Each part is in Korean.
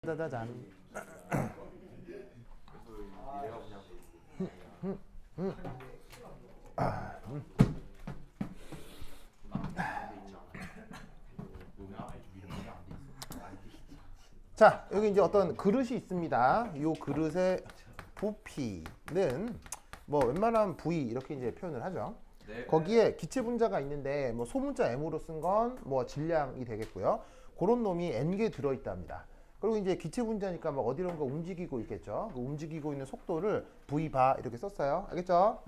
짜자잔. 자, 여기 이제 어떤 그릇이 있습니다. 이 그릇의 부피는 뭐 웬만하면 V 이렇게 이제 표현을 하죠. 네. 거기에 기체 분자가 있는데 뭐 소문자 M으로 쓴 건 뭐 질량이 되겠고요. 그런 놈이 N개 들어 있답니다. 그리고 이제 기체 분자니까 막 어디론가 움직이고 있겠죠. 그 움직이고 있는 속도를 V 바 이렇게 썼어요. 알겠죠?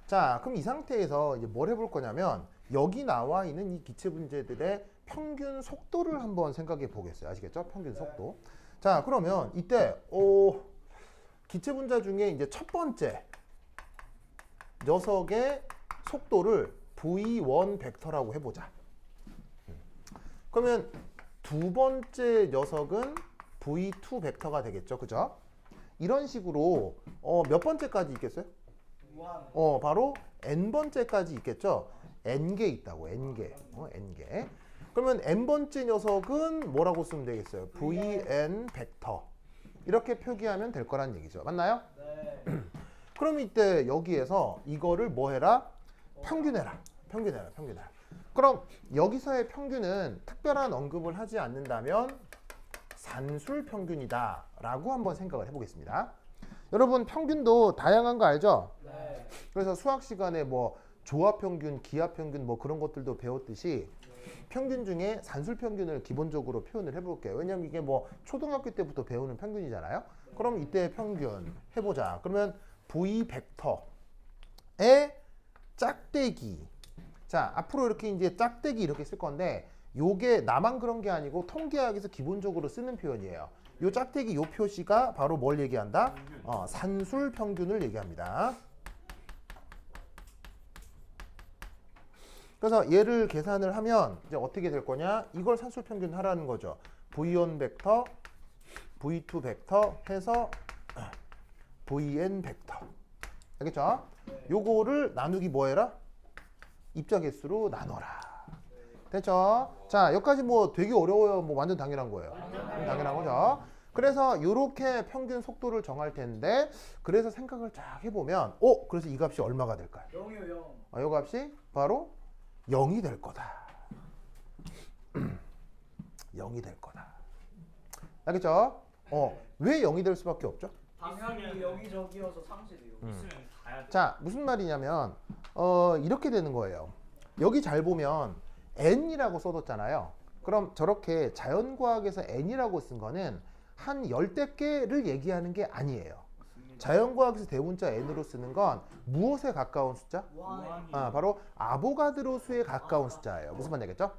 자, 그럼 이 상태에서 이제 뭘 해볼 거냐면 여기 나와 있는 이 기체 분자들의 평균 속도를 한번 생각해 보겠어요. 아시겠죠? 평균 속도. 자, 그러면 이때 기체 분자 중에 이제 첫 번째 녀석의 속도를 V1 벡터라고 해보자. 그러면 두 번째 녀석은 V2 벡터가 되겠죠. 그죠? 이런 식으로 몇 번째까지 있겠어요? 바로 n번째까지 있겠죠. n개 있다고. n개. n개. 그러면 n번째 녀석은 뭐라고 쓰면 되겠어요? vn 벡터. 이렇게 표기하면 될 거란 얘기죠. 맞나요? 네. 그럼 이때 여기에서 이거를 뭐 해라? 평균해라. 평균해라. 평균해라. 그럼 여기서의 평균은 특별한 언급을 하지 않는다면 산술 평균이다 라고 한번 생각을 해보겠습니다. 여러분 평균도 다양한 거 알죠? 네. 그래서 수학 시간에 뭐 조합 평균, 기하 평균 뭐 그런 것들도 배웠듯이 평균 중에 산술 평균을 기본적으로 표현을 해볼게요. 왜냐면 이게 뭐 초등학교 때부터 배우는 평균이잖아요. 그럼 이때 평균 해보자. 그러면 V 벡터의 짝대기. 자, 앞으로 이렇게 이제 짝대기 이렇게 쓸 건데 요게 나만 그런 게 아니고 통계학에서 기본적으로 쓰는 표현이에요. 요 짝대기 요 표시가 바로 뭘 얘기한다? 산술 평균을 얘기합니다. 그래서 얘를 계산을 하면 이제 어떻게 될 거냐? 이걸 산술 평균 하라는 거죠. V1 벡터, V2 벡터 해서 Vn 벡터. 알겠죠? 요거를 나누기 뭐해라? 입자 개수로 나눠라. 됐죠? 자, 여기까지 뭐 되게 어려워요. 뭐 완전 당연한 거예요. 당연한 거죠. 그래서 요렇게 평균 속도를 정할 텐데 그래서 생각을 쫙 해보면 그래서 이 값이 얼마가 될까요? 0이요, 0. 이 값이 바로 0이 될 거다. 0이 될 거다. 알겠죠? 왜 0이 될 수밖에 없죠? 당연히 여기저기여서 상실이요. 있으면 가야 돼. 자, 무슨 말이냐면 이렇게 되는 거예요. 여기 잘 보면 n이라고 써뒀잖아요. 그럼 저렇게 자연과학에서 n이라고 쓴 거는 한 열댓 개를 얘기하는 게 아니에요. 자연과학에서 대문자 n으로 쓰는 건 무엇에 가까운 숫자? 바로 아보가드로 수에 가까운 숫자예요. 무슨 말이겠죠?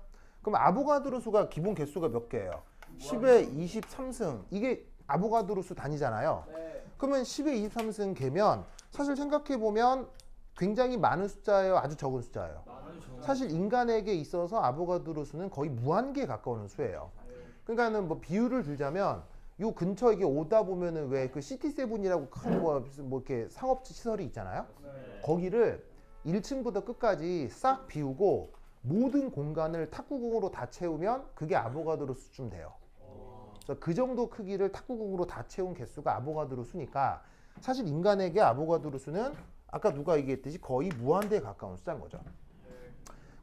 그럼 아보가드로 수가 기본 개수가 몇 개예요? 10의 23승. 이게 아보가드로 수 단위잖아요. 네. 그러면 10의 23승 개면 사실 생각해보면 굉장히 많은 숫자예요? 아주 적은 숫자예요? 사실 인간에게 있어서 아보가드로 수는 거의 무한계에 가까운 수예요. 그러니까는 뭐 비유를 들자면 요 근처에 이게 오다 보면은 왜 그 시티7이라고 큰 뭐 이렇게 상업 시설이 있잖아요. 네. 거기를 1층부터 끝까지 싹 비우고 모든 공간을 탁구공으로 다 채우면 그게 아보가드로 수쯤 돼요. 그래서 그 정도 크기를 탁구공으로 다 채운 개수가 아보가드로 수니까 사실 인간에게 아보가드로 수는 아까 누가 얘기했듯이 거의 무한대에 가까운 숫자인 거죠.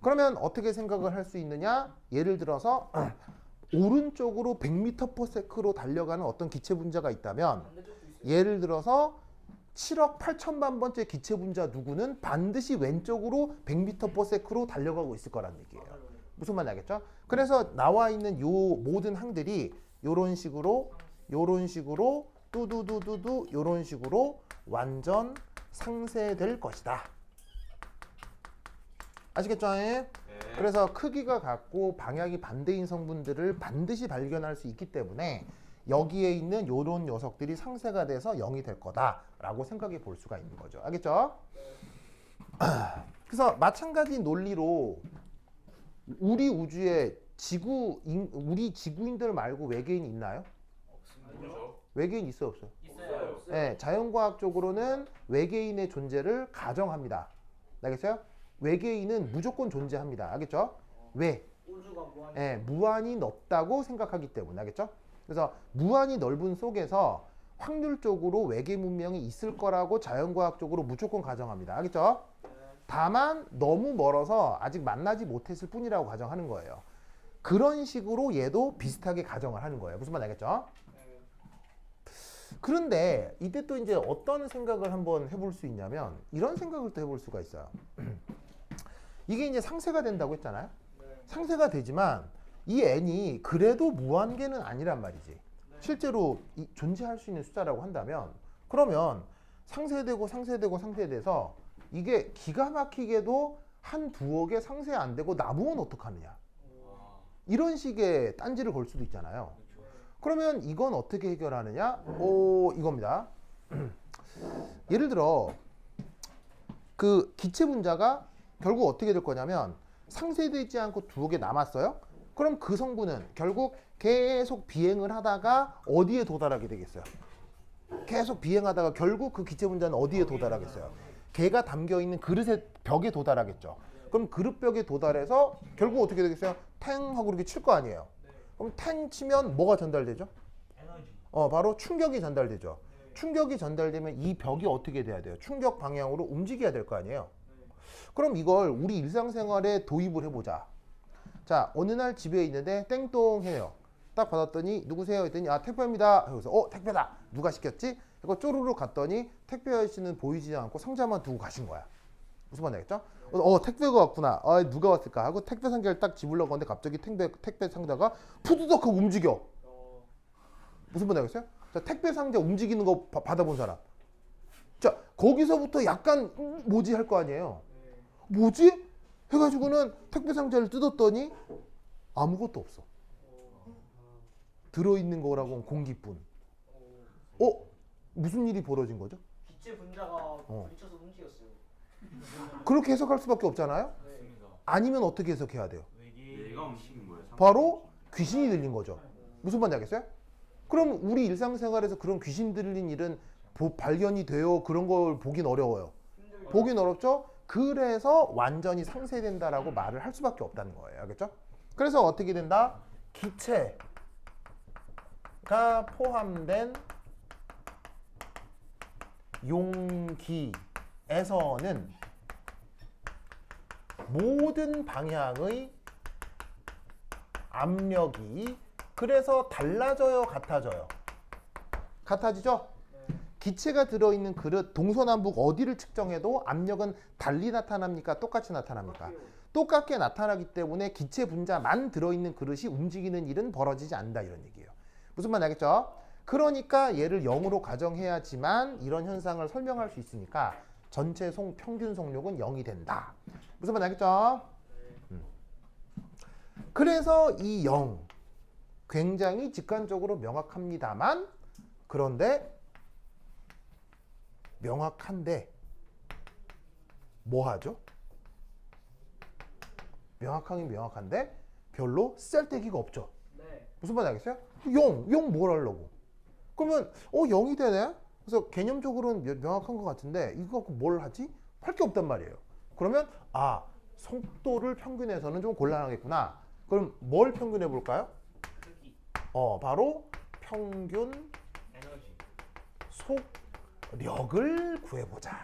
그러면 어떻게 생각을 할 수 있느냐? 예를 들어서 오른쪽으로 100m/s로 달려가는 어떤 기체 분자가 있다면 예를 들어서 7억 8천만 번째 기체 분자 누구는 반드시 왼쪽으로 100m/s로 달려가고 있을 거란 얘기예요. 무슨 말인지 알겠죠? 그래서 나와 있는 요 모든 항들이 요런 식으로 뚜두두두두 요런 식으로 완전 상쇄될 것이다. 아시겠죠? 네. 그래서 크기가 같고 방향이 반대인 성분들을 반드시 발견할 수 있기 때문에 여기에 있는 요런 녀석들이 상쇄가 돼서 0이 될 거다라고 생각해 볼 수가 있는 거죠. 알겠죠? 그래서 마찬가지 논리로 우리 우주에 우리 지구인들 말고 외계인 있나요? 뭐죠? 외계인 있어요, 없어요? 있어요. 네, 자연과학적으로는 외계인의 존재를 가정합니다. 알겠어요? 외계인은 무조건 존재합니다. 알겠죠? 왜? 우주가 무한. 무한히 없다고 생각하기 때문에. 알겠죠? 그래서 무한히 넓은 속에서 확률적으로 외계 문명이 있을 거라고 자연과학적으로 무조건 가정합니다. 알겠죠? 다만 너무 멀어서 아직 만나지 못했을 뿐이라고 가정하는 거예요. 그런 식으로 얘도 비슷하게 가정을 하는 거예요. 무슨 말 알겠죠? 그런데 이때 또 이제 어떤 생각을 한번 해볼 수 있냐면 이런 생각을 또 해볼 수가 있어요. 이게 이제 상쇄가 된다고 했잖아요. 상쇄가 되지만 이 n이 그래도 무한계는 아니란 말이지. 실제로 존재할 수 있는 숫자라고 한다면 그러면 상쇄되고 상쇄되고 상쇄돼서 이게 기가 막히게도 한 두억에 상쇄 안 되고 남으면 어떡하느냐. 이런 식의 딴지를 걸 수도 있잖아요. 그러면 이건 어떻게 해결하느냐? 이겁니다. 예를 들어 그 기체 분자가 결국 어떻게 될 거냐면 상쇄되지 않고 두억에 남았어요. 그럼 그 성분은 결국 계속 비행을 하다가 어디에 도달하게 되겠어요? 계속 비행하다가 결국 그 기체 분자는 어디에 도달하겠어요? 걔가 담겨 있는 그릇의 벽에 도달하겠죠. 그럼 그릇벽에 도달해서 결국 어떻게 되겠어요? 탱 하고 이렇게 칠 거 아니에요. 그럼 탱 치면 뭐가 전달되죠? 에너지. 바로 충격이 전달되죠. 충격이 전달되면 이 벽이 어떻게 돼야 돼요? 충격 방향으로 움직여야 될 거 아니에요. 그럼 이걸 우리 일상생활에 도입을 해보자. 자, 어느 날 집에 있는데 땡똥해요. 딱 받았더니 누구세요? 했더니 아 택배입니다. 그래서 택배다. 누가 시켰지? 이거 쪼르르 갔더니 택배 아저씨는 보이지 않고 상자만 두고 가신 거야. 무슨 말인지 알겠죠? 택배가 왔구나. 누가 왔을까? 하고 택배 상자를 딱 집으려고 하는데 갑자기 택배 상자가 푸드덕 하고 움직여. 무슨 말인지 알겠어요? 자, 택배 상자 움직이는 거 받아본 사람. 자, 거기서부터 약간 뭐지 할 거 아니에요. 뭐지? 해가지고는 택배 상자를 뜯었더니 아무것도 없어. 들어있는 거라고는 공기뿐. 무슨 일이 벌어진 거죠? 기체 분자가 부딪혀서 움직였어요. 그렇게 해석할 수밖에 없잖아요. 네. 아니면 어떻게 해석해야 돼요? 얘가 움직인 거예요. 바로 귀신이 들린 거죠. 무슨 말인지 알겠어요? 그럼 우리 일상생활에서 그런 귀신 들린 일은 발견이 돼요? 그런 걸 보긴 어려워요. 보긴 어렵죠? 그래서 완전히 상쇄된다라고 말을 할 수밖에 없다는 거예요. 알겠죠? 그래서 어떻게 된다? 기체가 포함된 용기에서는 모든 방향의 압력이 그래서 달라져요, 같아져요? 같아지죠? 기체가 들어있는 그릇 동서남북 어디를 측정해도 압력은 달리 나타납니까? 똑같이 나타납니까? 똑같게 나타나기 때문에 기체 분자만 들어있는 그릇이 움직이는 일은 벌어지지 않는다 이런 얘기예요. 무슨 말인지 알겠죠? 그러니까 얘를 0으로 가정해야지만 이런 현상을 설명할 수 있으니까 전체 평균 속력은 0이 된다. 무슨 말인지 알겠죠? 그래서 이 0 굉장히 직관적으로 명확합니다만 그런데 명확한데 뭐 하죠? 명확하긴 명확한데 별로 쓸데기가 없죠. 네. 무슨 말인지 알겠어요? 0 뭘 하려고? 그러면 0이 되네? 그래서 개념적으로는 명확한 것 같은데 이거 갖고 뭘 하지? 할 게 없단 말이에요. 그러면 속도를 평균해서는 좀 곤란하겠구나. 그럼 뭘 평균해 볼까요? 크기. 바로 평균 에너지. 속력을 구해보자.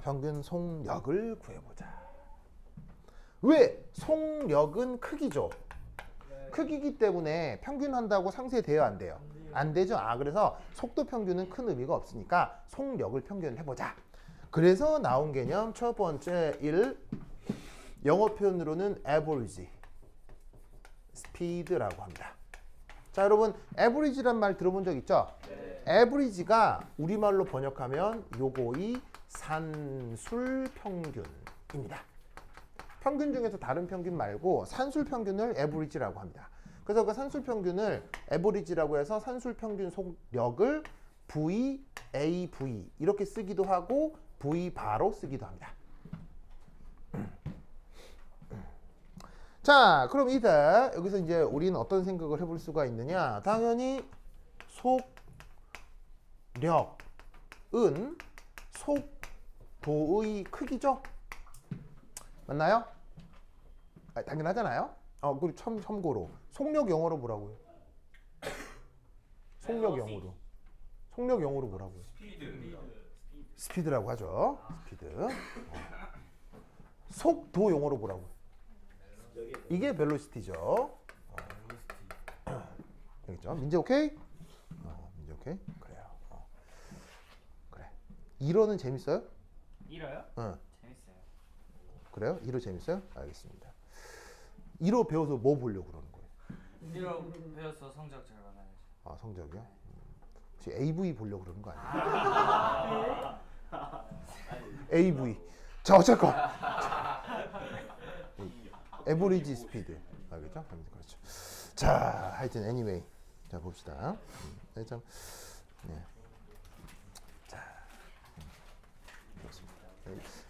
평균 속력을 구해보자. 왜? 속력은 크기죠. 네. 크기이기 때문에 평균한다고 상쇄돼요, 안 돼요? 안 되죠. 그래서 속도 평균은 큰 의미가 없으니까 속력을 평균해보자. 그래서 나온 개념 첫 번째 1 영어 표현으로는 average speed라고 합니다. 자, 여러분 average란 말 들어본 적 있죠? 네. average가 우리말로 번역하면 요거의 산술 평균입니다. 평균 중에서 다른 평균 말고 산술 평균을 average라고 합니다. 그래서 그 산술 평균을 average라고 해서 산술 평균 속력을 VAV 이렇게 쓰기도 하고 V바로 쓰기도 합니다. 자, 그럼 이제 여기서 이제 우리는 어떤 생각을 해볼 수가 있느냐? 당연히 속력은 속도의 크기죠? 맞나요? 당연하잖아요. 그리고 참고로 속력 영어로 뭐라고요? 속력 영어로. 속력 영어로 뭐라고요? 스피드라고 하죠. 스피드. 속도 영어로 뭐라고? 이게 벨로시티죠. 알겠죠? 민재 오케이? 민재 오케이? 그래요. 그래. 1호는 재밌어요? 잃어요? 응. 재밌어요. 그래요? 1호 재밌어요? 알겠습니다. 1호 배워서 뭐 보려고 그러는 거예요? 이러 배워서 성적 잘 받아야죠. 아, 성적이요? 혹시 AV 보려고 그러는 거 아니에요? AV. 자, 어쨌건. 에버리지 스피드. 알겠죠? 그렇죠. 자, 하여튼 anyway. 자, 봅시다. 참, 네. 자, 그렇습니다.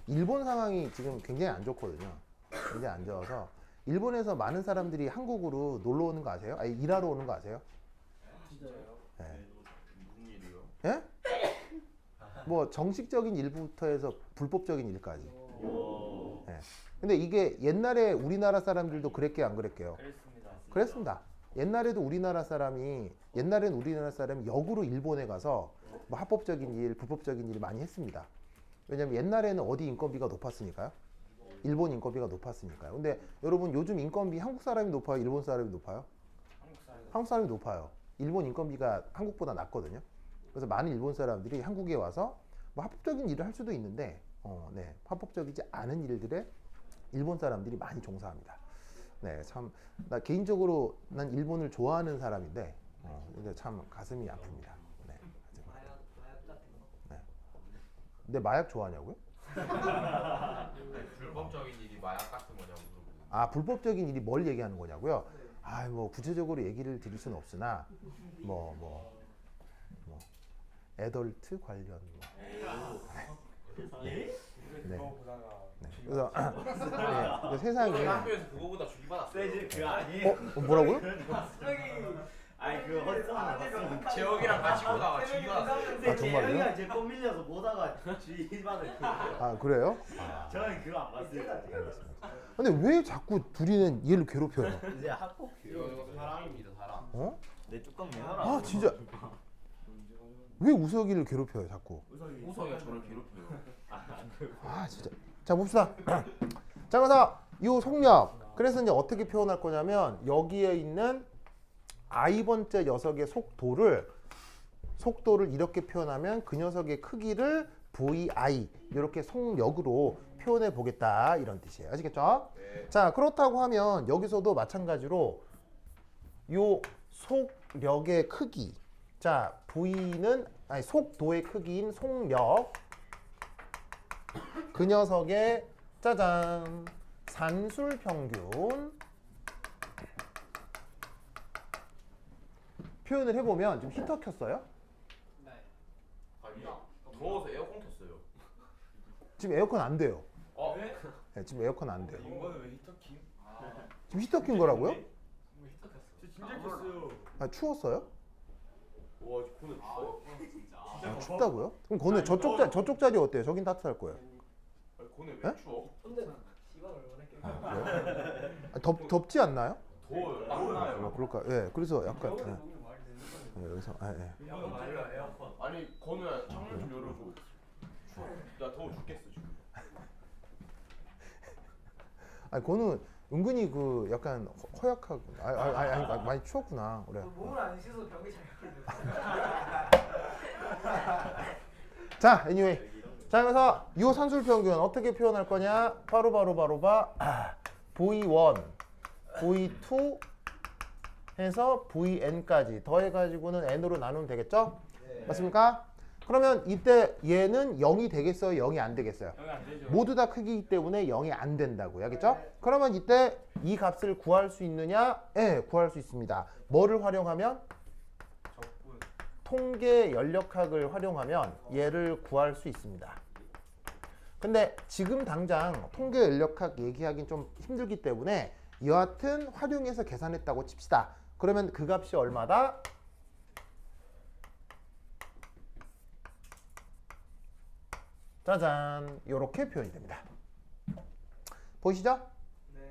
일본 상황이 지금 굉장히 안 좋거든요. 굉장히 안 좋아서 일본에서 많은 사람들이 한국으로 놀러 오는 거 아세요? 아니, 일하러 오는 거 아세요? 진짜요? 네. 무슨 일이요? 예? 뭐 정식적인 일부터 해서 불법적인 일까지. 예. 근데 이게 옛날에 우리나라 사람들도 그랬게요, 안 그랬게요? 그랬습니다. 그랬습니다. 옛날에는 우리나라 사람이 역으로 일본에 가서 뭐 합법적인 일, 불법적인 일을 많이 했습니다. 왜냐면 옛날에는 어디 인건비가 높았으니까요. 일본 인건비가 높았으니까요. 근데 여러분 요즘 인건비 한국 사람이 높아요, 일본 사람이 높아요? 한국 사람이 높아요. 일본 인건비가 한국보다 낮거든요. 그래서 많은 일본 사람들이 한국에 와서 뭐 합법적인 일을 할 수도 있는데, 네, 합법적이지 않은 일들에 일본 사람들이 많이 종사합니다. 네, 참, 나 개인적으로 난 일본을 좋아하는 사람인데, 근데 참 가슴이 아픕니다. 네, 마약 같은 거? 네. 근데 마약 좋아하냐고요? 불법적인 일이 마약 같은 거냐고 물어보고. 아, 불법적인 일이 뭘 얘기하는 거냐고요? 아, 뭐 구체적으로 얘기를 드릴 수는 없으나, 뭐 애덜트 관련 네. 그래서 네, 세상에 내가 학교에서 그거보다 주기 받았어요. 그거 아니에요? 뭐라고요? 아니 그거 헛성 재혁이랑 같이 보다가 주기 받았어요. 아, 정말요? 형이랑 제법 밀려서 보다가 주의받을 아, 그래요? 저는 그거 안 봤어요. 근데 왜 자꾸 둘이는 얘를 괴롭혀요? 이제 학폭 이거 사랑입니다, 사랑. 어? 내 뚜껑 내놔라. 아, 진짜 왜 우석이를 괴롭혀요, 자꾸? 우성이가 저를 괴롭혀요. 아, 진짜. 자, 봅시다. 자, 그래서 이 속력. 그래서 이제 어떻게 표현할 거냐면 여기에 있는 i번째 녀석의 속도를 이렇게 표현하면 그 녀석의 크기를 vi 이렇게 속력으로 표현해 보겠다 이런 뜻이에요. 아시겠죠? 네. 자, 그렇다고 하면 여기서도 마찬가지로 요 속력의 크기. 자, 속도의 크기인 속력. 그 녀석의 짜잔 산술 평균 표현을 해보면 지금 히터 켰어요? 아니, 더워서 에어컨 켰어요. 지금 에어컨 안 돼요. 왜? 네, 지금 에어컨 안 돼요. 이거는 왜 히터 킴? 지금 히터 킨 거라고요? 진짜 켰어요. 아, 추웠어요? 와, 오늘 추워. 아, 춥다고요? 그럼 거는 저쪽 자리 어때요? 저긴 따뜻할 거예요. 아니, 오늘 에? 왜 추워? 근데 시간 얼마나 했겠 아, 그래요? 아, 덥지 않나요? 더워요. 안 나요. 아, 그럴까? 예, 그래서 약간 여기서 에어컨. 아니, 건우야 창문 좀 열어줘. 추워. 나 더워 죽겠어 지금. 아니 거는 은근히 그 약간 허약하고 아니 많이 추웠구나. 그래. 몸을 안 씻어서 병이 잘 걸려. 자, anyway. 자, 그래서 이 산술 평균 어떻게 표현할 거냐? 바로 V1, V2 해서 VN까지 더해가지고는 N으로 나누면 되겠죠? 네. 맞습니까? 그러면 이때 얘는 0이 되겠어요? 0이 안 되겠어요? 여기 안 되죠. 모두 다 크기이기 때문에 0이 안 된다고요. 알겠죠? 그러면 이때 이 값을 구할 수 있느냐? 네, 구할 수 있습니다. 뭐를 활용하면? 적분. 통계 연력학을 활용하면 얘를 구할 수 있습니다. 근데 지금 당장 통계 연력학 얘기하기는 좀 힘들기 때문에 여하튼 활용해서 계산했다고 칩시다. 그러면 그 값이 얼마다? 짜잔, 이렇게 표현이 됩니다. 보이시죠?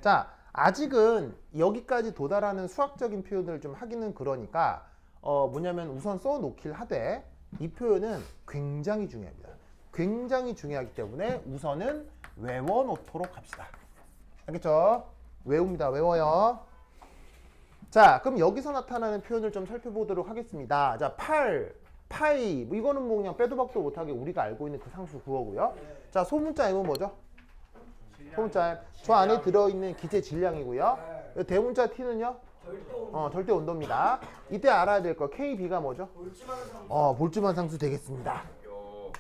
자, 아직은 여기까지 도달하는 수학적인 표현을 좀 하기는 그러니까 뭐냐면 우선 써놓길 하되 이 표현은 굉장히 중요합니다. 굉장히 중요하기 때문에 우선은 외워놓도록 합시다. 알겠죠? 외웁니다. 외워요. 자, 그럼 여기서 나타나는 표현을 좀 살펴보도록 하겠습니다. 자, 파이, 뭐 이거는 뭐 그냥 빼도 박도 못하게 우리가 알고 있는 그 상수 구어고요. 자, 소문자 M은 뭐죠? 소문자 M. 저 안에 들어있는 기체 질량이고요. 대문자 T는요? 절대 온도입니다. 이때 알아야 될 거 KB가 뭐죠? 볼츠만 상수 되겠습니다. 요.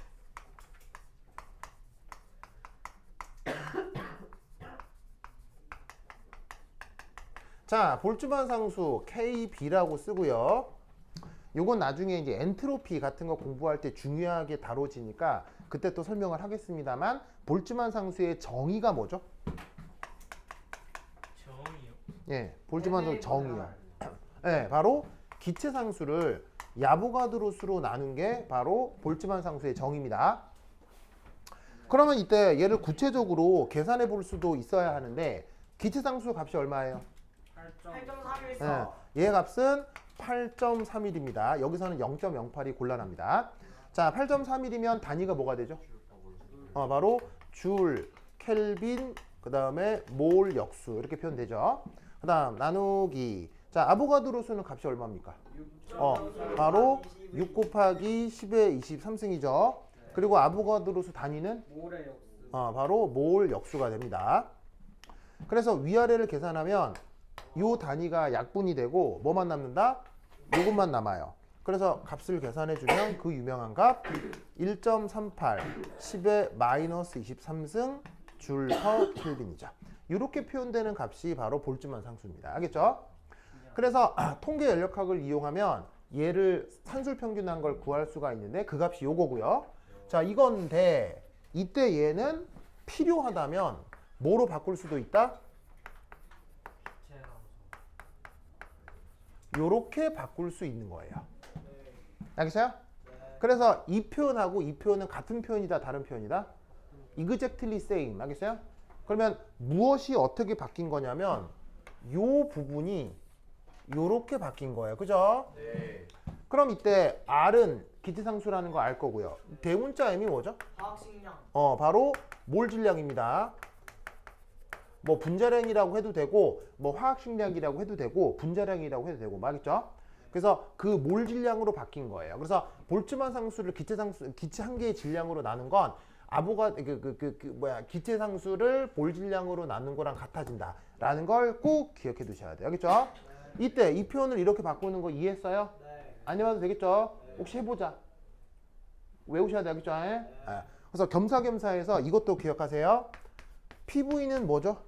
자, 볼츠만 상수 KB라고 쓰고요. 요건 나중에 이제 엔트로피 같은 거 공부할 때 중요하게 다뤄지니까 그때 또 설명을 하겠습니다만 볼츠만 상수의 정의가 뭐죠? 정이요. 예, 볼츠만 상수 정의요. 예, 바로 기체 상수를 야보가드로 수로 나눈 게 바로 볼츠만 상수의 정의입니다. 그러면 이때 얘를 구체적으로 계산해 볼 수도 있어야 하는데 기체 상수 값이 얼마예요? 8.314. 예, 얘 값은 8.31입니다. 여기서는 0.08이 곤란합니다. 자, 8.31이면 단위가 뭐가 되죠? 바로 줄, 켈빈, 그 다음에 몰 역수 이렇게 표현되죠. 그 다음 나누기. 자, 아보가드로 수는 값이 얼마입니까? 바로 6 곱하기 10의 23승이죠. 그리고 아보가드로 수 단위는 바로 몰 역수가 됩니다. 그래서 위아래를 계산하면 이 단위가 약분이 되고 뭐만 남는다? 요것만 남아요. 그래서 값을 계산해주면 그 유명한 값 1.38 10의 마이너스 23승 줄 퍼 켈빈이죠. 이렇게 표현되는 값이 바로 볼츠만 상수입니다. 알겠죠? 그래서 통계 연력학을 이용하면 얘를 산술평균한 걸 구할 수가 있는데 그 값이 요거고요. 자, 이건데 이때 얘는 필요하다면 뭐로 바꿀 수도 있다? 요렇게 바꿀 수 있는 거예요. 알겠어요? 그래서 이 표현하고 이 표현은 같은 표현이다, 다른 표현이다? exactly same. 알겠어요? 그러면 무엇이 어떻게 바뀐 거냐면 요 부분이 요렇게 바뀐 거예요. 그죠? 네. 그럼 이때 R은 기체상수라는 거 알 거고요. 대문자 M이 뭐죠? 화학식량. 바로 몰 질량입니다. 뭐 분자량이라고 해도 되고 뭐 화학식량이라고 해도 되고 분자량이라고 해도 되고 맞겠죠? 그래서 그 몰 질량으로 바뀐 거예요. 그래서 볼츠만 상수를 기체 한 개의 질량으로 나눈 건 기체 상수를 몰 질량으로 나눈 거랑 같아진다라는 걸 꼭 기억해 두셔야 돼요. 알겠죠? 이때 이 표현을 이렇게 바꾸는 거 이해했어요? 안 해봐도 되겠죠? 혹시 해보자. 외우셔야 되겠죠? 그래서 겸사겸사해서 이것도 기억하세요. PV는 뭐죠?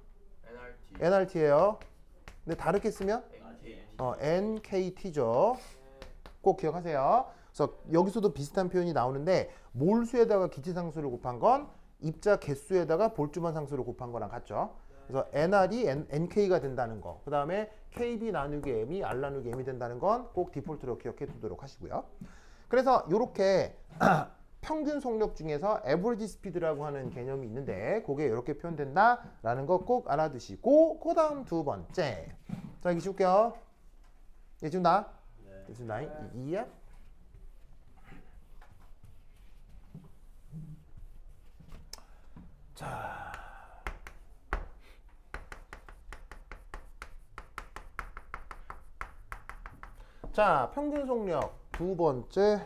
NRT예요. 근데 다르게 쓰면 NKT죠. 꼭 기억하세요. 그래서 여기서도 비슷한 표현이 나오는데 몰수에다가 기체상수를 곱한 건 입자 개수에다가 볼츠만 상수를 곱한 거랑 같죠. 그래서 NR이 NK가 된다는 거. 그 다음에 KB 나누기 M이 R 나누기 M이 된다는 건 꼭 디폴트로 기억해 두도록 하시고요. 그래서 이렇게 평균 속력 중에서 average speed라고 하는 개념이 있는데 그게 이렇게 표현된다라는 거 꼭 알아두시고 그 다음 두 번째. 자, 여기 줄게요. 예, 지금 나? 네. 지금 나? 이야? 자. 자, 평균 속력 두 번째.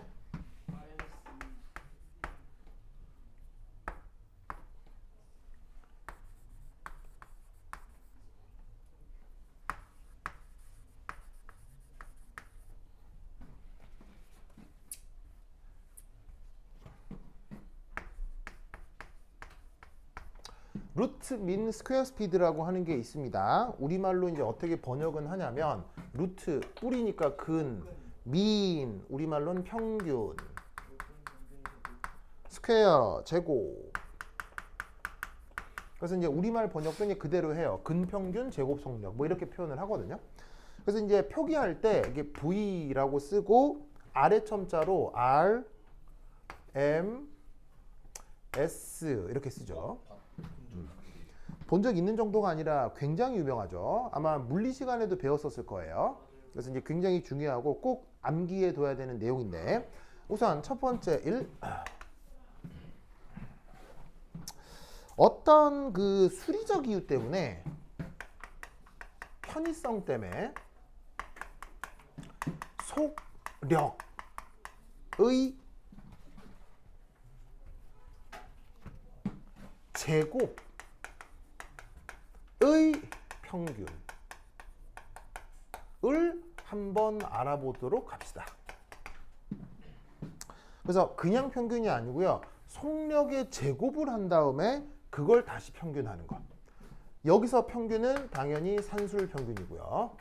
루트 민 스퀘어 스피드라고 하는 게 있습니다. 우리말로 이제 어떻게 번역은 하냐면 루트 뿌리니까 근, 민 우리말로는 평균, 스퀘어 제곱. 그래서 이제 우리말 번역도 이제 그대로 해요. 근평균 제곱 속력 뭐 이렇게 표현을 하거든요. 그래서 이제 표기할 때 이게 V라고 쓰고 아래 첨자로 R, M, S 이렇게 쓰죠. 본 적 있는 정도가 아니라 굉장히 유명하죠. 아마 물리 시간에도 배웠었을 거예요. 그래서 이제 굉장히 중요하고 꼭 암기해 둬야 되는 내용인데 우선 첫 번째 1 어떤 그 수리적 이유 때문에 편의성 때문에 속력의 제곱의 평균을 한번 알아보도록 합시다. 그래서 그냥 평균이 아니고요. 속력의 제곱을 한 다음에 그걸 다시 평균하는 것. 여기서 평균은 당연히 산술 평균이고요.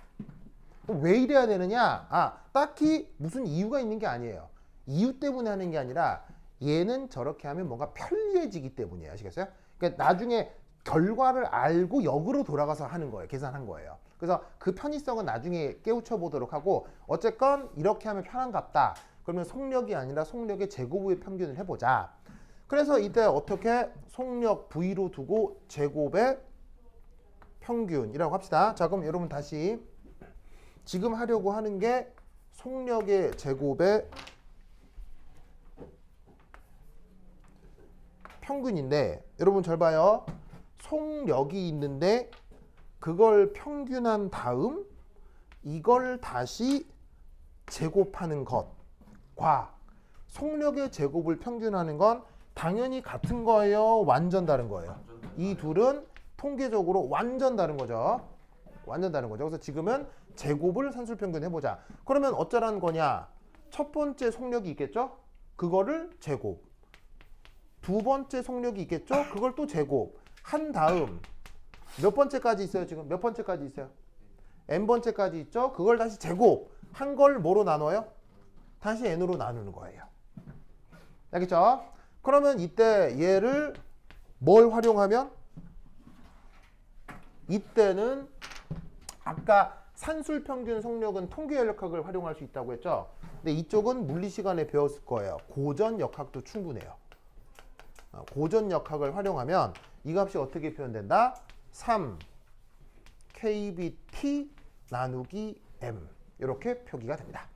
왜 이래야 되느냐? 딱히 무슨 이유가 있는 게 아니에요. 이유 때문에 하는 게 아니라 얘는 저렇게 하면 뭔가 편리해지기 때문이에요. 아시겠어요? 그러니까 나중에 결과를 알고 역으로 돌아가서 하는 거예요. 계산한 거예요. 그래서 그 편의성은 나중에 깨우쳐 보도록 하고 어쨌건 이렇게 하면 편한갑다. 그러면 속력이 아니라 속력의 제곱의 평균을 해보자. 그래서 이때 어떻게 속력 V로 두고 제곱의 평균이라고 합시다. 자, 그럼 여러분 다시 지금 하려고 하는 게 속력의 제곱의 평균인데 여러분 잘 봐요. 속력이 있는데 그걸 평균한 다음 이걸 다시 제곱하는 것과 속력의 제곱을 평균하는 건 당연히 같은 거예요? 완전 다른 거예요? 이 둘은 통계적으로 완전 다른 거죠. 완전 다른 거죠. 그래서 지금은 제곱을 산술평균 해보자. 그러면 어쩌라는 거냐? 첫 번째 속력이 있겠죠? 그거를 제곱. 두 번째 속력이 있겠죠? 그걸 또 제곱. 한 다음 몇 번째까지 있어요? 지금 몇 번째까지 있어요? n번째까지 있죠? 그걸 다시 제곱. 한 걸 뭐로 나눠요? 다시 n으로 나누는 거예요. 알겠죠? 그러면 이때 얘를 뭘 활용하면? 이때는 아까 산술평균 속력은 통계연력학을 활용할 수 있다고 했죠? 근데 이쪽은 물리시간에 배웠을 거예요. 고전역학도 충분해요. 고전역학을 활용하면 이 값이 어떻게 표현된다? 3 kbt 나누기 m 이렇게 표기가 됩니다.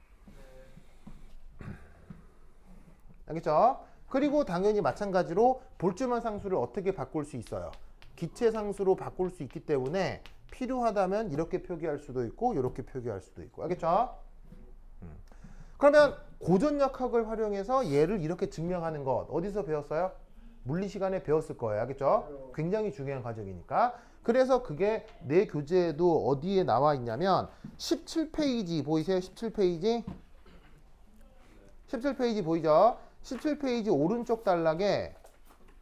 알겠죠? 그리고 당연히 마찬가지로 볼츠만 상수를 어떻게 바꿀 수 있어요? 기체 상수로 바꿀 수 있기 때문에 필요하다면 이렇게 표기할 수도 있고 이렇게 표기할 수도 있고. 알겠죠? 그러면 고전역학을 활용해서 얘를 이렇게 증명하는 것 어디서 배웠어요? 물리 시간에 배웠을 거예요. 알겠죠? 굉장히 중요한 과정이니까. 그래서 그게 내 교재에도 어디에 나와 있냐면 17페이지 보이세요? 17페이지? 17페이지 보이죠? 17페이지 오른쪽 단락에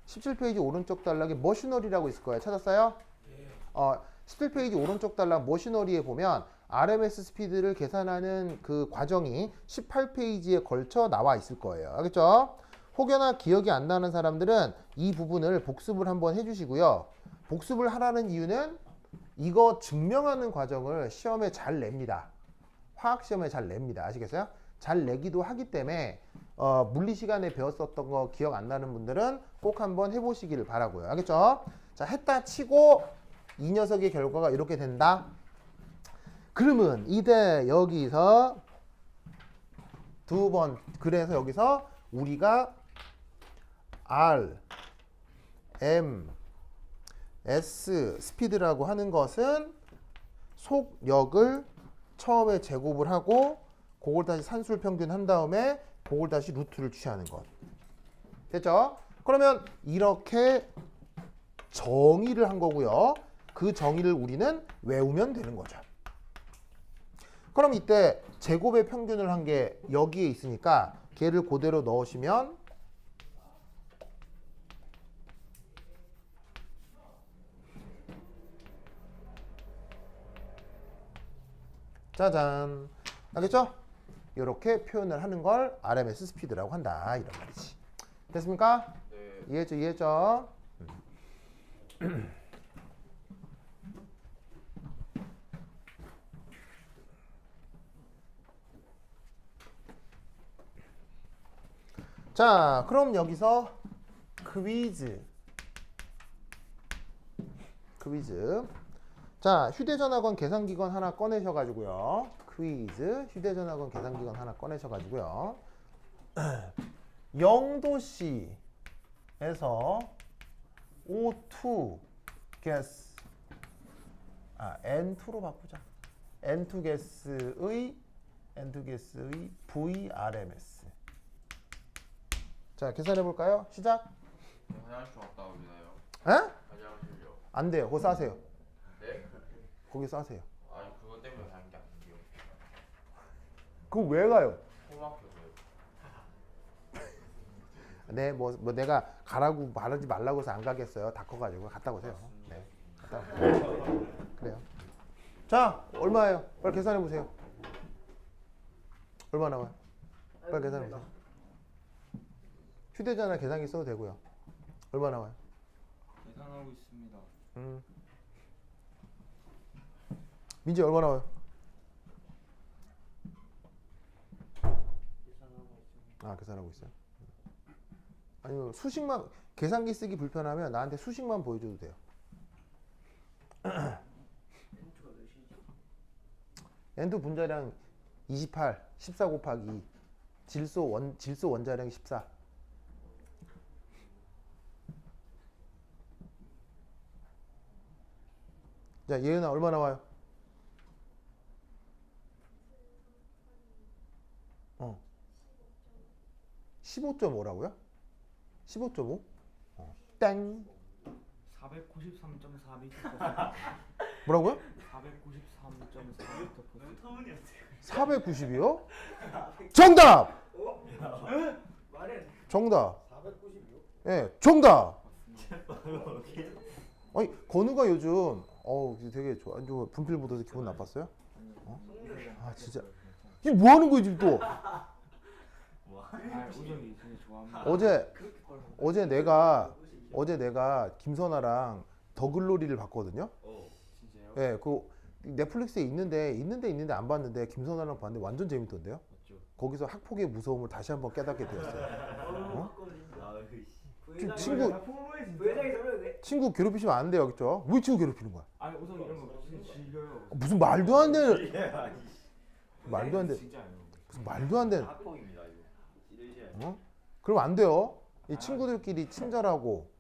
17페이지 오른쪽 단락에 머시너리라고 있을 거예요. 찾았어요? 17페이지 오른쪽 단락 머시너리에 보면 RMS 스피드를 계산하는 그 과정이 18페이지에 걸쳐 나와 있을 거예요. 알겠죠? 혹여나 기억이 안 나는 사람들은 이 부분을 복습을 한번 해주시고요. 복습을 하라는 이유는 이거 증명하는 과정을 시험에 잘 냅니다. 화학시험에 잘 냅니다. 아시겠어요? 잘 내기도 하기 때문에 물리 시간에 배웠었던 거 기억 안 나는 분들은 꼭 한번 해보시기를 바라고요. 알겠죠? 자, 했다 치고 이 녀석의 결과가 이렇게 된다. 그러면 이제 여기서 두 번, 그래서 여기서 우리가 R, M, S 스피드라고 하는 것은 속력을 처음에 제곱을 하고 그걸 다시 산술 평균 한 다음에 그걸 다시 루트를 취하는 것. 됐죠? 그러면 이렇게 정의를 한 거고요. 그 정의를 우리는 외우면 되는 거죠. 그럼 이때 제곱의 평균을 한 게 여기에 있으니까 걔를 그대로 넣으시면 짜잔. 알겠죠? 이렇게 표현을 하는 걸 RMS 스피드라고 한다. 이런 말이지. 됐습니까? 네. 이해했죠? 이해했죠? 자, 그럼 여기서 퀴즈. 자, 휴대전화건 계산기건 하나 꺼내셔가지고요. 퀴즈. 휴대전화건 계산기건 하나 꺼내셔가지고요. 0도씨에서 O2 가스 N2로 바꾸자. N2 가스의 VRMS. 자, 계산해 볼까요? 시작. 화장실 갔다 오나요? 에? 화장실요. 안 돼요. 그거 싸세요. 네? 거기 싸세요. 아니 그거 때문에 가는 게 아니에요. 그거 왜 가요? 코 막혀서요. 네, 뭐 내가 가라고 말하지 말라고 해서 안 가겠어요. 다 커가지고 갔다 오세요. 네, 갔다 오세요. 그래요. 자, 얼마예요? 빨리 계산해 보세요. 얼마 나와요? 빨리 계산해 보세요. 휴대전화 계산기 써도 되고요. 얼마 나와요? 계산하고 있습니다. 민지 얼마 나와요? 아, 계산하고 있어요. 아니면 수식만 계산기 쓰기 불편하면 나한테 수식만 보여줘도 돼요. N2 분자량 28, 14 곱하기 2. 질소 원자량 14. 자, 예은아 얼마 나와요? 15.5라고요? 15.5? 땡. 493.4m. 뭐라고요? 493.4m. 490이요? 정답! 정답. 490이요? 예, 정답. 아니, 건우가 요즘 되게 안 좋아. 분필 묻어서 기분 나빴어요? 아, 진짜. 이게 뭐 하는 거야, 지금 또? 우정이 진짜 좋아합니다. 어제 내가 김선아랑 더글로리를 봤거든요. 진짜요? 예, 그 넷플릭스에 있는데 안 봤는데 김선아랑 봤는데 완전 재밌던데요. 맞죠? 거기서 학폭의 무서움을 다시 한번 깨닫게 되었어요. 친구 괴롭히시면 안 돼요, 그렇죠? 왜 친구 괴롭히는 거야? 아니 우정 이런 거 진짜 즐겨요. 무슨 말도 안 되는 말도 안 돼. 진짜요. 무슨 말도 안 되는. 학폭입니다 이거. 그럼 안 돼요. 이 친구들끼리 친절하고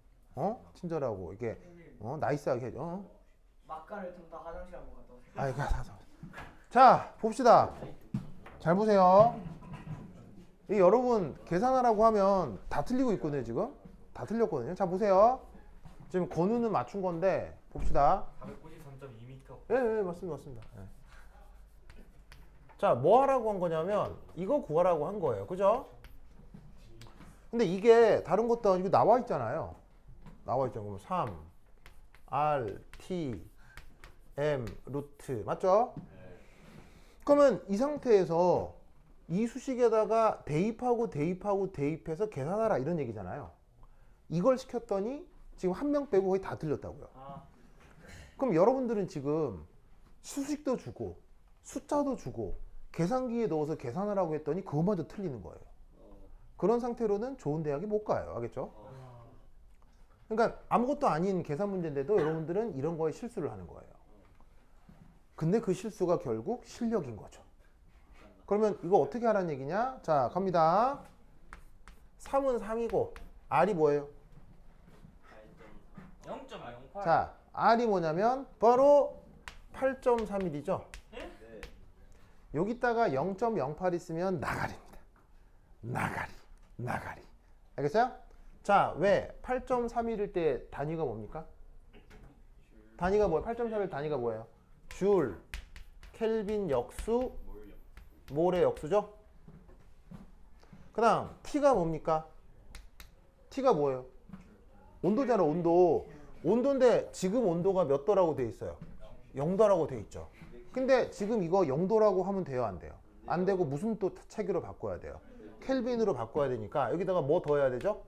친절하고 이렇게 나이스하게 해줘. 막간을 틈타 화장실 한번 갔다 오세요. 아이, 자, 봅시다. 잘 보세요. 이 여러분 계산하라고 하면 다 틀리고 있거든요, 지금. 다 틀렸거든요. 자, 보세요. 지금 건우는 맞춘 건데 봅시다. 493.2m. 예, 맞습니다. 예. 자, 뭐 하라고 한 거냐면 이거 구하라고 한 거예요. 그죠? 근데 이게 다른 것도 아니고 나와 있잖아요. 나와 있죠. 그럼 3 R T M 루트 맞죠? 그러면 이 상태에서 이 수식에다가 대입해서 계산하라 이런 얘기잖아요. 이걸 시켰더니 지금 한 명 빼고 거의 다 틀렸다고요. 그럼 여러분들은 지금 수식도 주고 숫자도 주고 계산기에 넣어서 계산하라고 했더니 그것마저 틀리는 거예요. 그런 상태로는 좋은 대학에 못 가요. 알겠죠? 그러니까 아무것도 아닌 계산 문제인데도 여러분들은 이런 거에 실수를 하는 거예요. 근데 그 실수가 결국 실력인 거죠. 그러면 이거 어떻게 하라는 얘기냐? 자, 갑니다. 3은 3이고 R이 뭐예요? 0.08. 자, R이 뭐냐면 바로 8.31이죠. 여기다가 0.08 있으면 나가리입니다. 나가리. 알겠어요? 자, 왜 8.31일 때 단위가 뭡니까? 단위가 뭐예요? 8.31 단위가 뭐예요? 줄, 켈빈 역수, 몰의 역수죠? 그 다음 T가 뭡니까? T가 뭐예요? 온도잖아, 온도. 온도인데 지금 온도가 몇 도라고 돼 있어요? 0도라고 돼 있죠. 근데 지금 이거 0도라고 하면 돼요, 안 돼요? 안 되고 무슨 또 체계로 바꿔야 돼요? 켈빈으로 바꿔야 되니까 여기다가 뭐 더해야 되죠?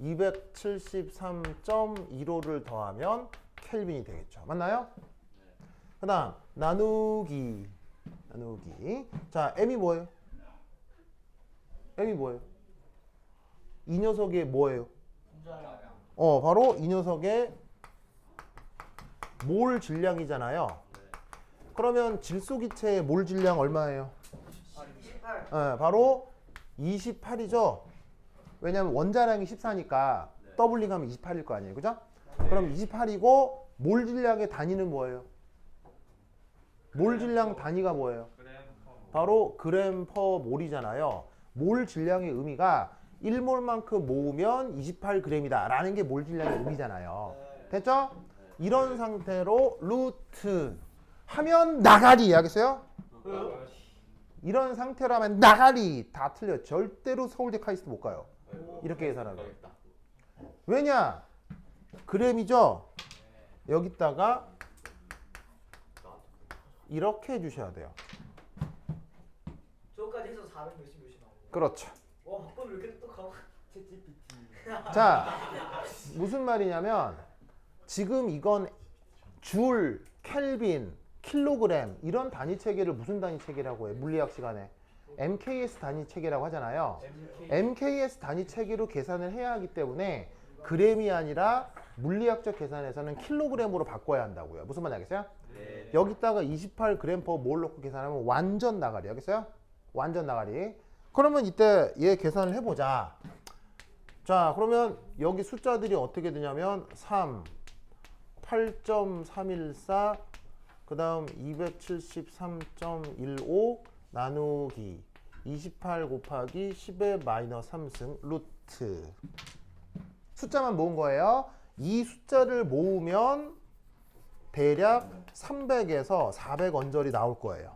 273.15를 더하면 켈빈이 되겠죠. 맞나요? 그 다음 나누기. 자, M이 뭐예요? 이 녀석의 뭐예요? 바로 이 녀석의 몰 질량이잖아요. 그러면 질소기체의 몰 질량 얼마예요? 28. 바로 28이죠. 왜냐면 원자량이 14니까 더블링하면 28일 거 아니에요, 그죠? 그럼 28이고 몰 질량의 단위는 뭐예요? 몰 질량 단위가 뭐예요? 바로 그램 퍼 몰이잖아요. 몰 질량의 의미가 1몰만큼 모으면 28g이다 라는 게 몰 질량의 의미잖아요. 됐죠? 이런 상태로 루트 하면 나가리 알겠어요? 이런 상태로 하면 나가리 다 틀려. 절대로 서울대 카이스트 못 가요. 이렇게 계산하면. 왜냐? 그램이죠? 여기다가 이렇게 해주셔야 돼요. 저거까지 해서 400 몇십 몇이 나오고. 그렇죠. 와, 박건 왜 이렇게 똑똑하고? 자, 무슨 말이냐면 지금 이건 줄, 켈빈, 킬로그램 이런 단위 체계를 무슨 단위 체계라고 해? 물리학 시간에 MKS 단위 체계라고 하잖아요. MKS 단위 체계로 계산을 해야 하기 때문에 그램이 아니라 물리학적 계산에서는 킬로그램으로 바꿔야 한다고요. 무슨 말인지 알겠어요? 네. 여기다가 28g per 몰 넣고 계산하면 완전 나가리. 알겠어요? 완전 나가리. 그러면 이때 얘 계산을 해보자. 자, 그러면 여기 숫자들이 어떻게 되냐면 3, 8.314, 그 다음 273.15 나누기 28 곱하기 10의 마이너스 3승 루트. 숫자만 모은 거예요. 이 숫자를 모으면 대략 300에서 400 언저리 나올 거예요.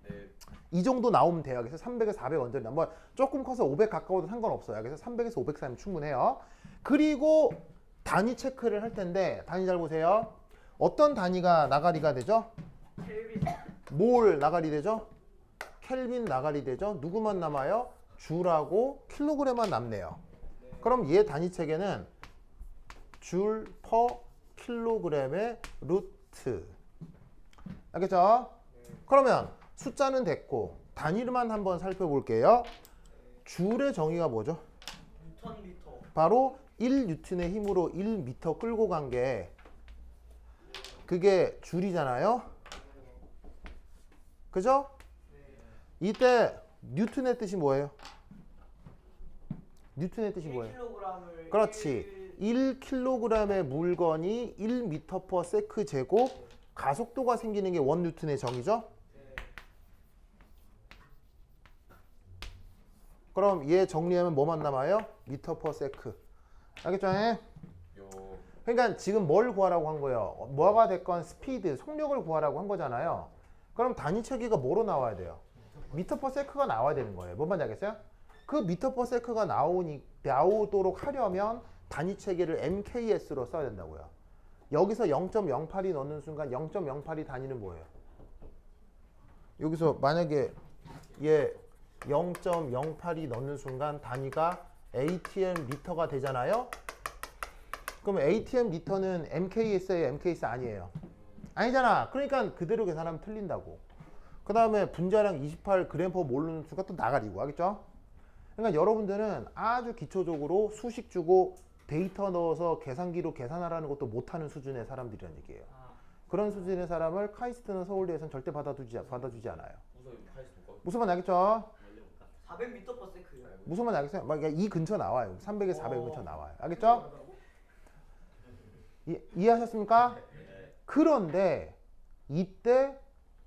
네. 이 정도 나오면 돼요. 그래서 300에서 400 언저리 나오면 뭐 조금 커서 500 가까워도 상관없어요. 그래서 300에서 500 사이면 충분해요. 그리고 단위 체크를 할 텐데 단위 잘 보세요. 어떤 단위가 나가리가 되죠? 켈빈. 몰 나가리 되죠? 켈빈 나가리 되죠? 누구만 남아요? 줄하고 킬로그램만 남네요. 그럼 얘 단위 체계는 줄 퍼 킬로그램의 루트. 알겠죠? 그러면 숫자는 됐고 단위만 한번 살펴볼게요. 줄의 정의가 뭐죠? 뉴턴 미터. 바로 1뉴턴의 힘으로 1m 끌고 간 게 그게 줄이잖아요. 그죠? 이때 뉴턴의 뜻이 뭐예요? 뉴턴의 뜻이 뭐예요? 1kg을 그렇지. 1kg의 물건이 1m/s 제곱 가속도가 생기는 게 1뉴턴의 정의죠. 그럼 얘 정리하면 뭐만 남아요? m/s. 알겠죠? 요. 그러니까 지금 뭘 구하라고 한 거예요? 뭐가 됐건 스피드, 속력을 구하라고 한 거잖아요. 그럼 단위 체계가 뭐로 나와야 돼요? m/s가 나와야 되는 거예요. 뭔 말인지 알겠어요? 그 m/s가 나오도록 하려면 단위 체계를 MKS로 써야 된다고요. 여기서 0.08이 넣는 순간 0.08이 단위는 뭐예요? 여기서 만약에 얘 0.08이 넣는 순간 단위가 ATM 미터가 되잖아요. 그럼 ATM 미터는 MKS예요, MKS 아니에요? 아니잖아. 그러니까 그대로 계산하면 틀린다고. 그 다음에 분자량 28g/몰 넣는 순간 또 나가리고. 알겠죠? 그러니까 여러분들은 아주 기초적으로 수식 주고 데이터 넣어서 계산기로 계산하라는 것도 못하는 수준의 사람들이란 얘기예요. 그런 수준의 사람을 카이스트는 서울대에서는 절대 받아주지 않아요. 무슨 말인지 알겠죠? 400m/s요. 무슨 말인지 알겠어요? 막 이 근처 나와요. 300에서 400 근처 나와요. 알겠죠? 이해하셨습니까? 그런데 이때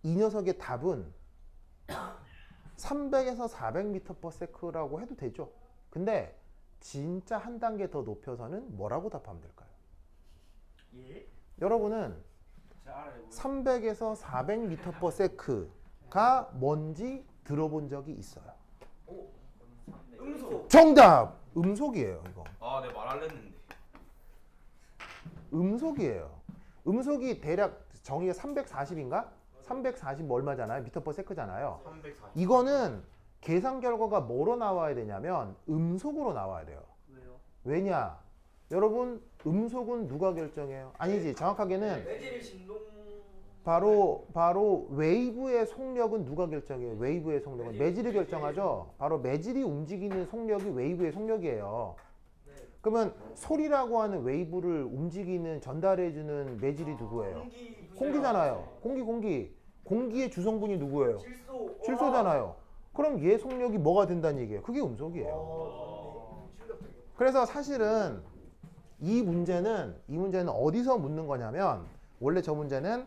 이 녀석의 답은 300에서 400m/s라고 해도 되죠. 근데 진짜 한 단계 더 높여서는 뭐라고 답하면 될까요? 예? 여러분은 제가 알아요. 300에서 400m/s가 뭔지 들어본 적이 있어요. 음소. 정답! 음속이에요, 이거. 아, 내가 말할랬는데. 음속이에요. 음속이 대략 정의가 340인가? 340 얼마잖아요? m/s잖아요. 340. 이거는 계산 결과가 뭐로 나와야 되냐면 음속으로 나와야 돼요. 왜요? 왜냐? 여러분 음속은 누가 결정해요? 아니지, 정확하게는 매질이 진동. 바로 웨이브의 속력은 누가 결정해요? 웨이브의 속력은 매질이 결정하죠. 바로 매질이 움직이는 속력이 웨이브의 속력이에요. 네. 그러면 소리라고 하는 웨이브를 움직이는 전달해주는 매질이 누구예요? 공기잖아요. 공기. 공기의 주성분이 누구예요? 질소. 질소잖아요. 그럼 얘 속력이 뭐가 된다는 얘기예요? 그게 음속이에요. 충격적이야. 그래서 사실은 이 문제는 어디서 묻는 거냐면 원래 저 문제는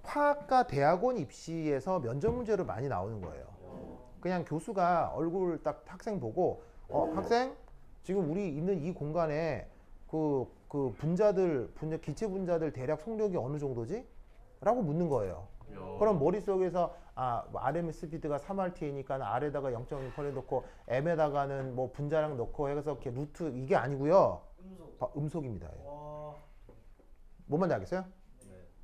화학과 대학원 입시에서 면접 문제로 많이 나오는 거예요. 그냥 교수가 얼굴 딱 학생 보고 학생 지금 우리 있는 이 공간에 그 기체 분자들 대략 속력이 어느 정도지? 라고 묻는 거예요. 그럼 머릿속에서 뭐 RMS 스피드가 3RT니까 R에다가 0.1% 넣고 M에다가는 뭐 분자량 넣고 해서 이렇게 루트 이게 아니고요. 음속입니다. 와. 뭔 말인지 알겠어요?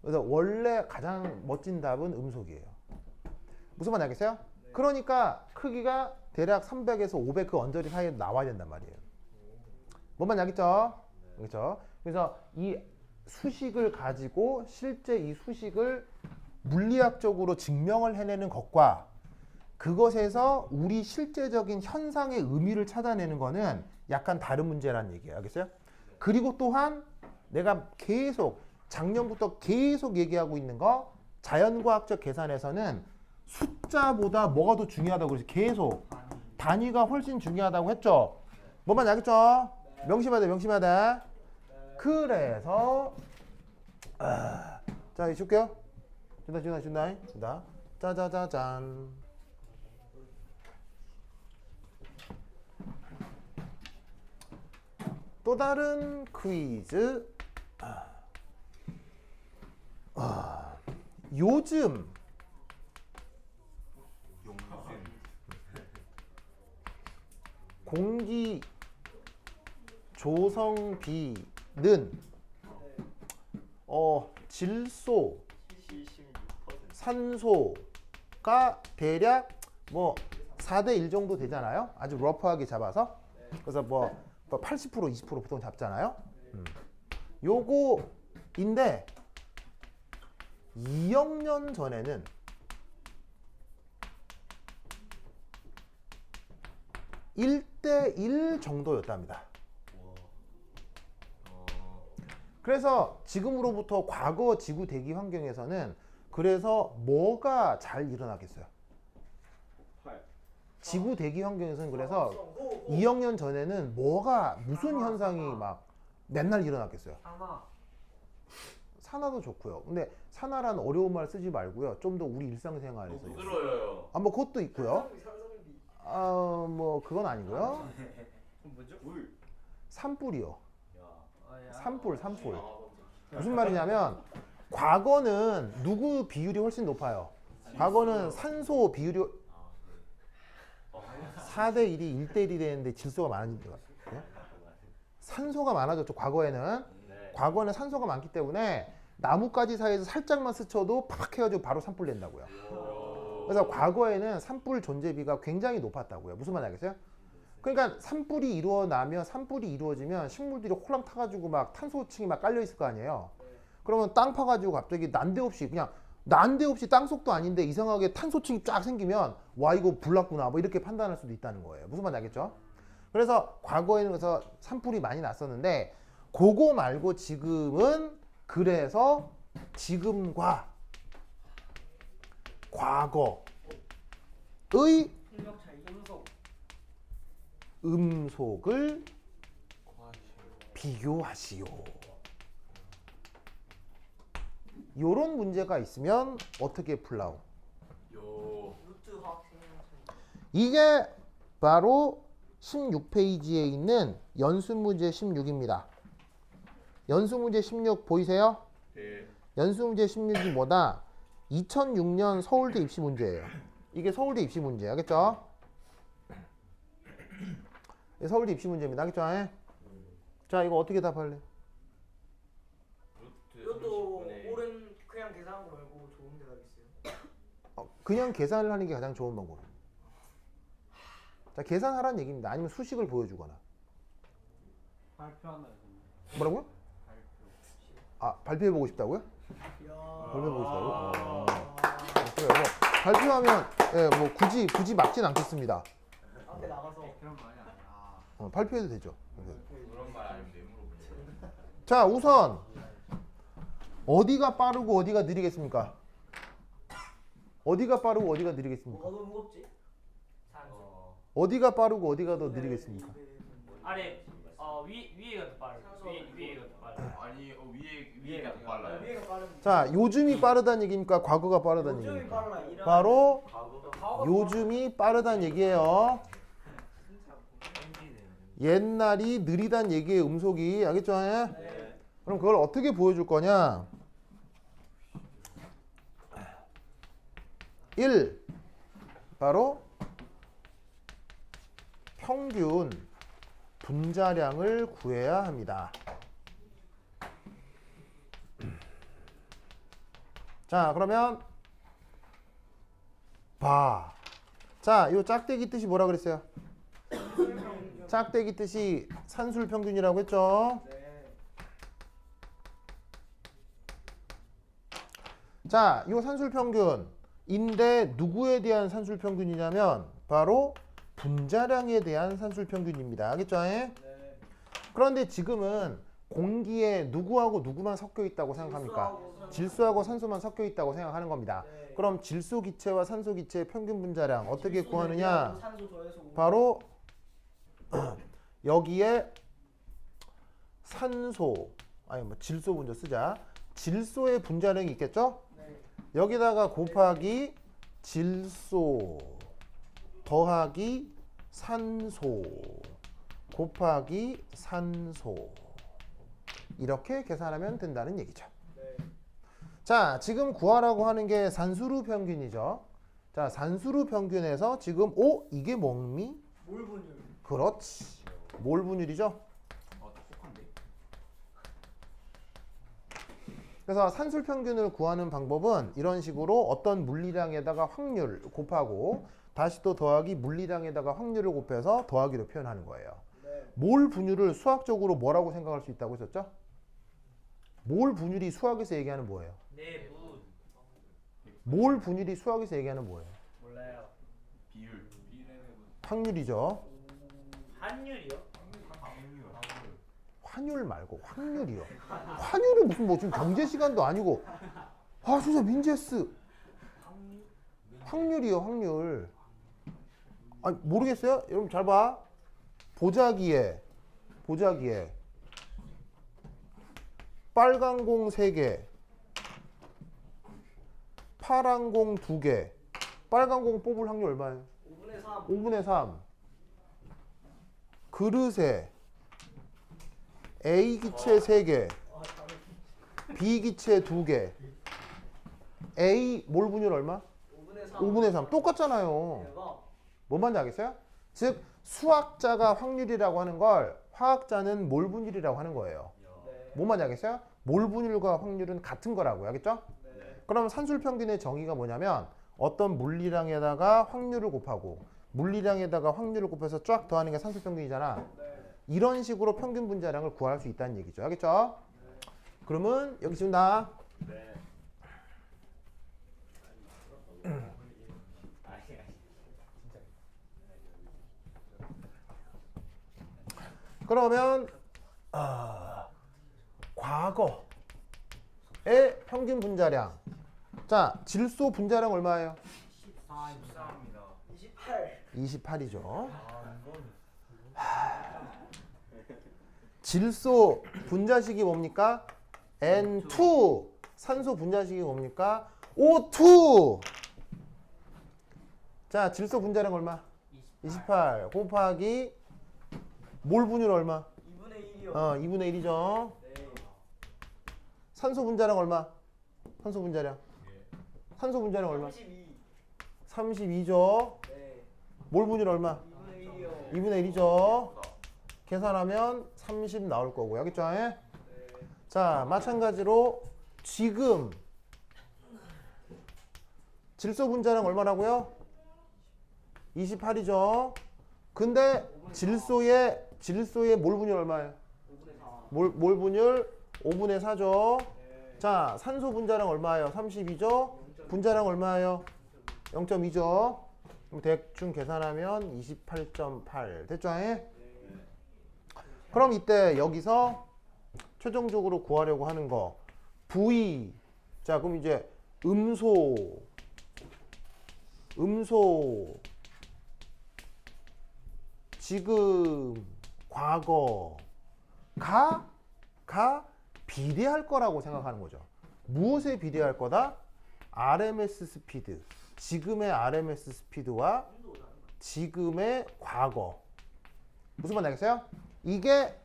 그래서 원래 가장 멋진 답은 음속이에요. 무슨 말인지 알겠어요? 그러니까 크기가 대략 300에서 500 그 언저리 사이에 나와야 된단 말이에요. 뭔 말인지 알겠죠? 그렇죠? 그래서 이 수식을 가지고 실제 이 수식을 물리학적으로 증명을 해내는 것과 그것에서 우리 실제적인 현상의 의미를 찾아내는 거는 약간 다른 문제라는 얘기예요. 알겠어요? 그리고 또한 내가 계속 작년부터 계속 얘기하고 있는 거 자연과학적 계산에서는 숫자보다 뭐가 더 중요하다고 그래서 계속 단위가 훨씬 중요하다고 했죠. 뭔 말인지 알겠죠? 명심해야 돼, 명심해야 돼. 그래서 자, 이거 줄게요. 준다. 짜자자잔. 또 다른 퀴즈. 요즘 공기 조성비는 질소, 산소가 대략 뭐 4대 1 정도 되잖아요. 아주 러프하게 잡아서. 그래서 뭐 80% 20% 보통 잡잖아요. 요거인데 2억 년 전에는 1대1 정도였답니다. 그래서 지금으로부터 과거 지구 대기 환경에서는 그래서 뭐가 잘 일어나겠어요? 지구 대기 환경에서는 그래서 2억 년 전에는 무슨 현상이 막 맨날 일어났겠어요? 산화도 좋고요. 근데 산화라는 어려운 말 쓰지 말고요. 좀 더 우리 일상생활에서 부끄러워요. 뭐 그것도 있고요. 산성비. 뭐 그건 아니고요. 뭐죠? 물. 산불이요. 야. 산불. 무슨 말이냐면 과거는 누구 비율이 훨씬 높아요? 과거는 산소 비율이 4대 1이 1대 1이 되는데 질소가 많아진 거예요. 산소가 많아졌죠. 과거에는 산소가 많기 때문에 나뭇가지 사이에서 살짝만 스쳐도 팍 해가지고 바로 산불 낸다고요. 그래서 과거에는 산불 존재비가 굉장히 높았다고요. 무슨 말인지 알겠어요? 그러니까 산불이 이루어지면 식물들이 홀랑 타가지고 막 탄소층이 막 깔려 있을 거 아니에요. 그러면 땅 파가지고 갑자기 난데없이 땅속도 아닌데 이상하게 탄소층이 쫙 생기면 와 이거 불났구나 뭐 이렇게 판단할 수도 있다는 거예요. 무슨 말인지 알겠죠? 그래서 과거에는 그래서 산불이 많이 났었는데 그거 말고 지금은 그래서 지금과 과거의 풍력 차이. 음속을 비교하시오. 요런 문제가 있으면 어떻게 풀라오? 루트 화학 생명 차이. 이게 바로 16페이지에 있는 연수문제 16입니다. 연수문제 16 보이세요? 네. 연수문제 16이 뭐다? 2006년 서울대 입시 문제예요. 이게 서울대 입시 문제 알겠죠? 서울대 입시 문제입니다. 알겠죠? 자, 이거 어떻게 답할래? 이것도 옳은 그냥 계산한 거 말고 좋은 대답 있어요. 그냥 계산을 하는 게 가장 좋은 방법. 자, 계산하라는 얘기입니다. 아니면 수식을 보여주거나. 발표하나요? 뭐라고요? 발표해보고 싶다고요? 이야. 발표해보고 싶다고요? 그래요. 발표하면 뭐 굳이 막진 않겠습니다. 앞에 나가서 그런 말이 아니야. 발표해도 되죠. 그런 말 아니면 내 물어보네. 자, 우선 어디가 빠르고 어디가 느리겠습니까? 어디가 빠르고 어디가 느리겠습니까? 뭐가 더 무겁지? 산소. 어디가 빠르고 어디가 더 느리겠습니까? 아래 위에가 더 빠르. 위에가 더 빠르. 아니 위에가 더 빨라요. 위에가 빠른. 자, 요즘이 빠르다는 얘기입니까? 과거가 빠르다는 요즘이 얘기입니까? 빨라. 이런. 바로 과거가 요즘이 빠르다는 얘기예요. 옛날이 느리다는 얘기의 음속이. 알겠죠? 네. 그럼 그걸 어떻게 보여줄 거냐? 1. 바로 평균 분자량을 구해야 합니다. 자, 그러면 봐. 자, 요 짝대기 뜻이 뭐라 그랬어요? 짝대기 뜻이 산술 평균이라고 했죠? 네. 자, 요 산술 평균인데 누구에 대한 산술 평균이냐면 바로 분자량에 대한 산술 평균입니다. 알겠죠? 네. 그런데 지금은 공기에 누구하고 누구만 섞여 있다고 생각합니까? 질소하고 산소만 섞여 있다고 생각하는 겁니다. 네. 그럼 질소 기체와 산소 기체의 평균 분자량 어떻게 구하느냐? 산소 더해서 오면 바로 여기에 산소, 아니 뭐 질소 먼저 쓰자. 질소의 분자량이 있겠죠? 네. 여기다가 곱하기 질소 더하기 산소 곱하기 산소 이렇게 계산하면 된다는 얘기죠. 네. 자, 지금 구하라고 하는 게 산수루 평균이죠. 자, 산수루 평균에서 지금 이게 뭐니? 몰 분율. 그렇지. 몰 분율이죠. 똑똑한데. 그래서 산술 평균을 구하는 방법은 이런 식으로 어떤 물리량에다가 확률 곱하고 다시 또 더하기 물리량에다가 확률을 곱해서 더하기로 표현하는 거예요. 네. 몰 분율을 수학적으로 뭐라고 생각할 수 있다고 했었죠? 몰 분율이 수학에서 얘기하는 뭐예요? 내분. 몰 분율이 수학에서 얘기하는 뭐예요? 몰라요. 비율. 확률이죠. 한율이요? 환율 말고 확률이요. 환율은 무슨 뭐 지금 경제 시간도 아니고. 아, 진짜 민재스. 확률이요, 확률. 아, 모르겠어요? 여러분 잘 봐. 보자기에 빨간 공 3개, 파란 공 2개. 빨간 공 뽑을 확률 얼마예요? 5분의 3. 5분의 3. 그릇에 A 기체 3개, B 기체 2개. A 몰 분율 얼마? 5분의 3. 5분의 3. 똑같잖아요. 대박. 뭔 말인지 알겠어요? 즉 수학자가 확률이라고 하는 걸 화학자는 몰 분율이라고 하는 거예요. 네. 뭔 말인지 알겠어요? 몰 분율과 확률은 같은 거라고요. 알겠죠? 네. 그럼 산술 평균의 정의가 뭐냐면 어떤 물리량에다가 확률을 곱하고 물리량에다가 확률을 곱해서 쫙 더하는 게 산술 평균이잖아. 네. 이런 식으로 평균 분자량을 구할 수 있다는 얘기죠. 알겠죠? 그러면 여기 지금 나 네. 그러면 과거의 평균 분자량. 자, 질소 분자량 얼마예요? 14입니다. 28. 28이죠. 질소 분자식이 뭡니까? N2. 산소 분자식이 뭡니까? O2. 자, 질소 분자량 얼마? 28 곱하기 몰 분율 얼마? 2분의 1이요. 2분의 1이죠. 네. 산소 분자량 얼마? 산소 분자량. 산소 분자량 얼마? 32. 32죠. 네. 몰 분율 얼마? 2분의 1이요. 2분의 1이죠. 계산하면 30 나올 거고요. 알겠죠? 네. 자, 마찬가지로 지금 질소 분자량 얼마라고요? 28이죠. 근데 질소의 몰 분율 얼마예요? 5분의 4. 몰 분율 5분의 4죠. 네. 자, 산소 분자량 얼마예요? 32죠. 분자량 얼마예요? 0.2죠. 그럼 대충 계산하면 28.8 됐죠? 그럼 이때 여기서 최종적으로 구하려고 하는 거 V. 자, 그럼 이제 음소 음소, 지금, 과거가 비례할 거라고 생각하는 거죠. 무엇에 비례할 거다? RMS 스피드. 지금의 RMS 스피드와 지금의 과거. 무슨 말인지 알겠어요? 이게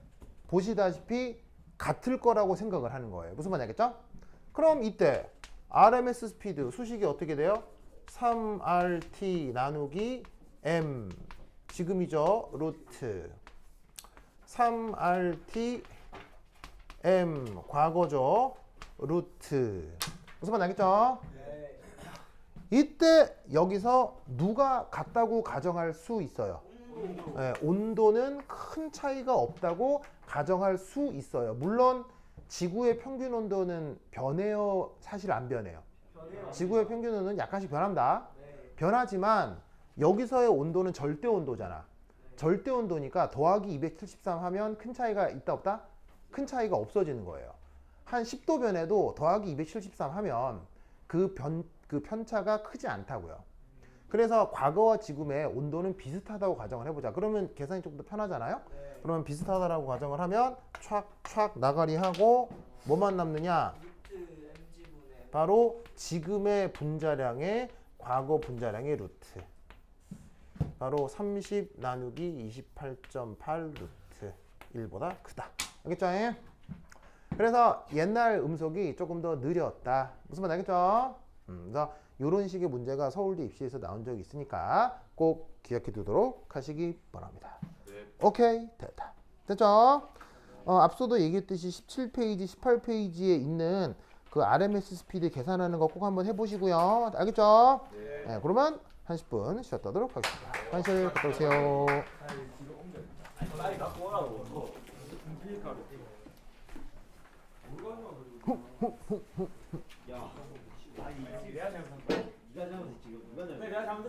보시다시피 같을 거라고 생각을 하는 거예요. 무슨 말인지 알겠죠? 그럼 이때 RMS 스피드 수식이 어떻게 돼요? 3RT 나누기 M 지금이죠. 루트 3RT M 과거죠. 루트 무슨 말인지 알겠죠? 네. 이때 여기서 누가 같다고 가정할 수 있어요? 네, 온도는 큰 차이가 없다고 가정할 수 있어요. 물론 지구의 평균 온도는 변해요? 사실 안 변해요? 변해요. 지구의 평균 온도는 약간씩 변합니다. 네. 변하지만 여기서의 온도는 절대 온도잖아. 절대 온도니까 더하기 273 하면 큰 차이가 있다 없다? 큰 차이가 없어지는 거예요. 한 10도 변해도 더하기 273 하면 그 편차가 크지 않다고요. 그래서 과거와 지금의 온도는 비슷하다고 가정을 해보자. 그러면 계산이 조금 더 편하잖아요. 네. 그러면 비슷하다라고 가정을 하면 촥촥 나가리 하고 뭐만 남느냐? 루트 mg분의 바로 지금의 분자량의 과거 분자량의 루트. 바로 30 나누기 28.8 루트 1보다 크다. 알겠죠? 그래서 옛날 음속이 조금 더 느렸다. 무슨 말 알겠죠? 그래서 이런 식의 문제가 서울대 입시에서 나온 적이 있으니까 꼭 기억해 두도록 하시기 바랍니다. 네. 오케이, 됐다. 됐죠? 앞서도 얘기했듯이 17페이지, 18페이지에 있는 그 RMS 스피드 계산하는 거 꼭 한번 해보시고요. 알겠죠? 네. 네, 그러면 10분 쉬었다 하도록 하겠습니다. 환실 갔다 오세요. 빨리 갖고 오라고. 야, 아니, 내가 잘못한 거야? 네가 잘못했지. 이거 누가 잘못했지? 내가 잘못